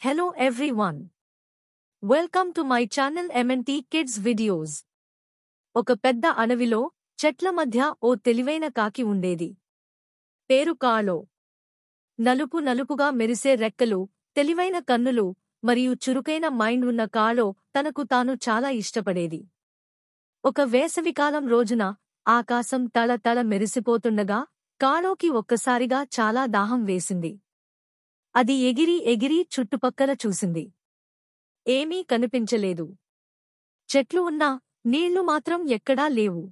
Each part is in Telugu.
Hello everyone. Welcome to my channel MNT Kids Videos. ఒక పెద్ద అడవిలో చెట్ల మధ్య ఓ తెలివైన కాకి ఉండేది. పేరు కాలో. నలుపుగా మెరిసే రెక్కలు, తెలివైన కన్నులు మరియు చురుకైన మైండ్ ఉన్న కాలో తనకు తాను చాలా ఇష్టపడేది. ఒక వేసవికాలం రోజున ఆకాశం తళతళ మెరిసిపోతుండగా కాలోకి ఒక్కసారిగా చాలా దాహం వేసింది. అది ఎగిరి చుట్టుపక్కల చూసింది. ఏమీ కనిపించలేదు. చెట్లు ఉన్నా నీళ్లు మాత్రం ఎక్కడా లేవు.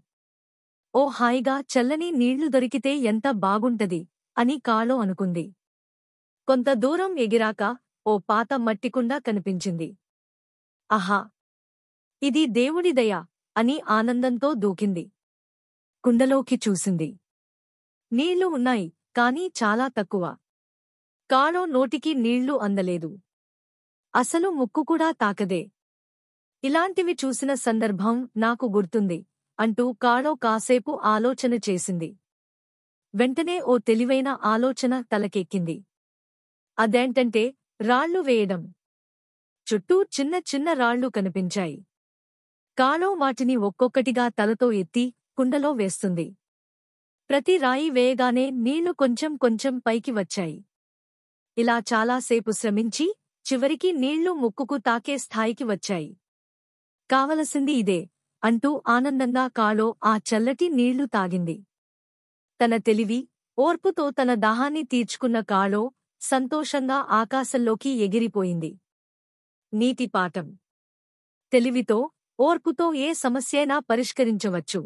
ఓ హాయిగా చల్లని నీళ్లు దొరికితే ఎంత బాగుంటది అని కాలో అనుకుంది. కొంత దూరం ఎగిరాక ఓ పాత మట్టికుండ కనిపించింది. ఆహా! ఇది దేవుడి దయ అని ఆనందంతో దూకింది. కుండలోకి చూసింది. నీళ్లు ఉన్నాయి, కానీ చాలా తక్కువ. కాలో నోటికి నీళ్లు అందలేదు. అసలు ముక్కు కూడా తాకదే. ఇలాంటివి చూసిన సందర్భం నాకు గుర్తుంది అంటూ కాలో కాసేపు ఆలోచన చేసింది. వెంటనే ఓ తెలివైన ఆలోచన తలకెక్కింది. అదేంటంటే రాళ్లు వేయడం. చుట్టూ చిన్న రాళ్లు కనిపించాయి. కాలో వాటిని ఒక్కొక్కటిగా తలతో ఎత్తి కుండలో వేస్తుంది. ప్రతి రాయి వేయగానే నీళ్లు కొంచెం పైకి వచ్చాయి. ఇలా చాలాసేపు శ్రమించి చివరికి నీళ్లు ముక్కుకు తాకే స్థాయికి వచ్చాయి. కావలసింది ఇదే అంటూ ఆనందంగా కాలో ఆ చల్లటి నీళ్లు తాగింది. తన తెలివి, ఓర్పుతో తన దాహాన్ని తీర్చుకున్న కాలో సంతోషంగా ఆకాశంలోకి ఎగిరిపోయింది. నీతి పాఠం: తెలివితో, ఓర్పుతో ఏ సమస్యైనా పరిష్కరించవచ్చు.